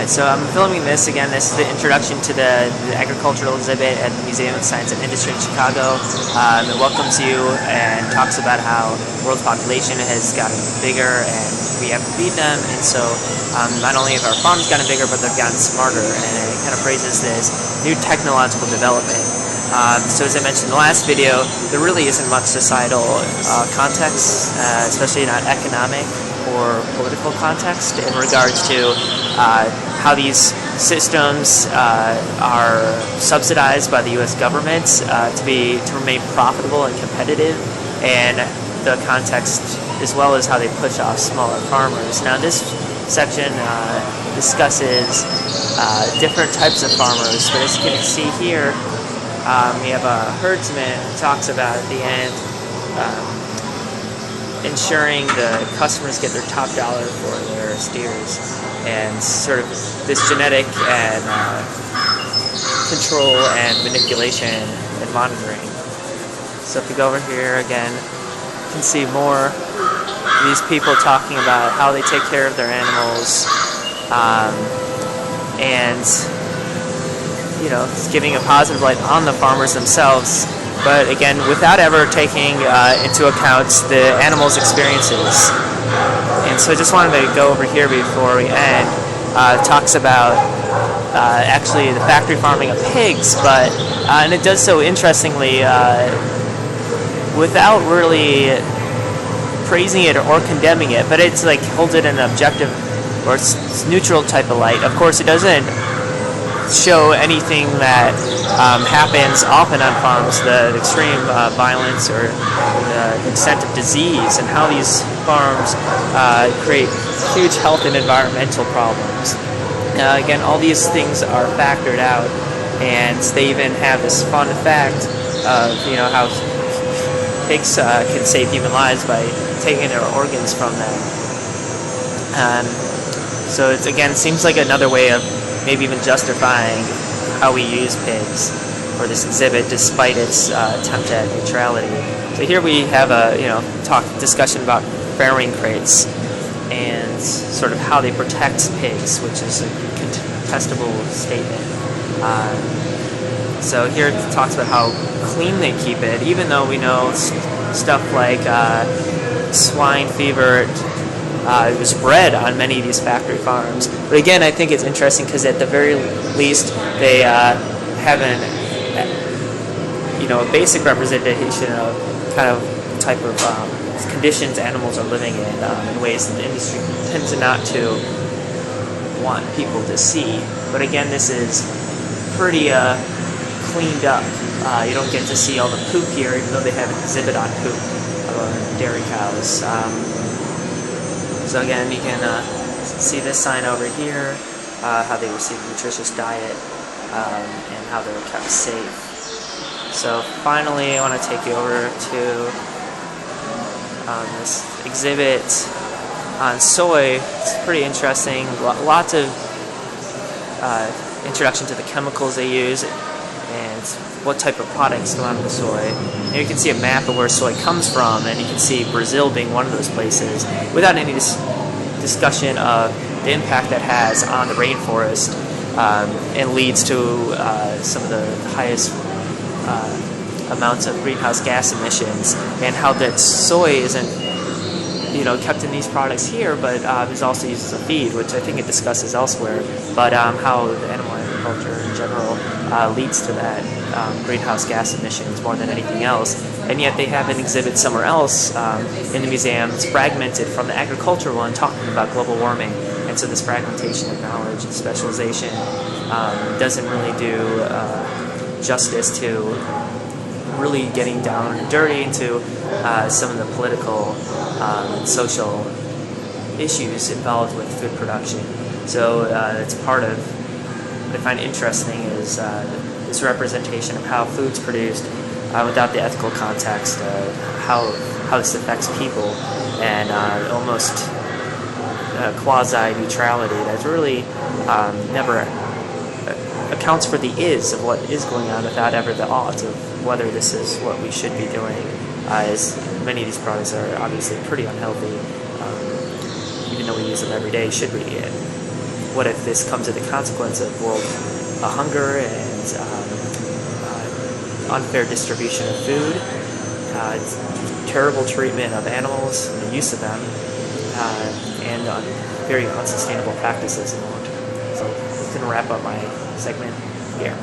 Alright, so I'm filming this again. This is the introduction to the agricultural exhibit at the Museum of Science and Industry in Chicago. It welcomes you and talks about how the world's population has gotten bigger and we have to feed them. And so not only have our farms gotten bigger, but they've gotten smarter. And it kind of praises this new technological development. So as I mentioned in the last video, there really isn't much societal context, especially not economic or political context in regards to how these systems are subsidized by the U.S. government to remain profitable and competitive, and the context as well as how they push off smaller farmers. Now this section discusses different types of farmers, but as you can see here, we have a herdsman who talks about at the end ensuring the customers get their top dollar for their steers, and sort of this genetic and control and manipulation and monitoring. So if we go over here again, you can see more of these people talking about how they take care of their animals, and it's giving a positive light on the farmers themselves, but again, without ever taking into account the animals' experiences. And so I just wanted to go over here before we end. Talks about actually the factory farming of pigs, but and it does so interestingly without really praising it or condemning it, but it's like holds it in an objective or it's neutral type of light. Of course, it doesn't show anything that happens often on farms, the extreme violence or the extent of disease, and how these farms create huge health and environmental problems. Again, all these things are factored out, and they even have this fun fact of how pigs can save human lives by taking their organs from them. So it again seems like another way of maybe even justifying how we use pigs for this exhibit, despite its attempt at neutrality. So here we have a discussion about farrowing crates and sort of how they protect pigs, which is a contestable statement. So here it talks about how clean they keep it, even though we know stuff like swine fever was bred on many of these factory farms. But again, I think it's interesting because at the very least they have a basic representation of kind of type of conditions animals are living in ways that the industry tends not to want people to see. But again, this is pretty cleaned up. You don't get to see all the poop here, even though they have an exhibit on poop of dairy cows. So again, you can see this sign over here, how they receive a nutritious diet and how they're kept safe. So finally, I want to take you over to this exhibit on soy. It's pretty interesting. Lots of introduction to the chemicals they use and what type of products come out of the soy. Here you can see a map of where soy comes from, and you can see Brazil being one of those places, without any discussion of the impact that has on the rainforest and leads to some of the highest amounts of greenhouse gas emissions, and how that soy isn't kept in these products here, but is also used as a feed, which I think it discusses elsewhere, but how the animal agriculture in general leads to that greenhouse gas emissions more than anything else. And yet they have an exhibit somewhere else in the museum. It's fragmented from the agriculture one, talking about global warming, and so this fragmentation of knowledge and specialization doesn't really do justice to really getting down and dirty into some of the political and social issues involved with food production. So it's part of what I find interesting is this representation of how food's produced without the ethical context of how this affects people, and almost quasi-neutrality that really never accounts for the is of what is going on without ever the ought of whether this is what we should be doing, as many of these products are obviously pretty unhealthy, even though we use them every day. Should we what if this comes at the consequence of world hunger and unfair distribution of food, terrible treatment of animals and the use of them, and very unsustainable practices in the long term. So I'm going to wrap up my segment here.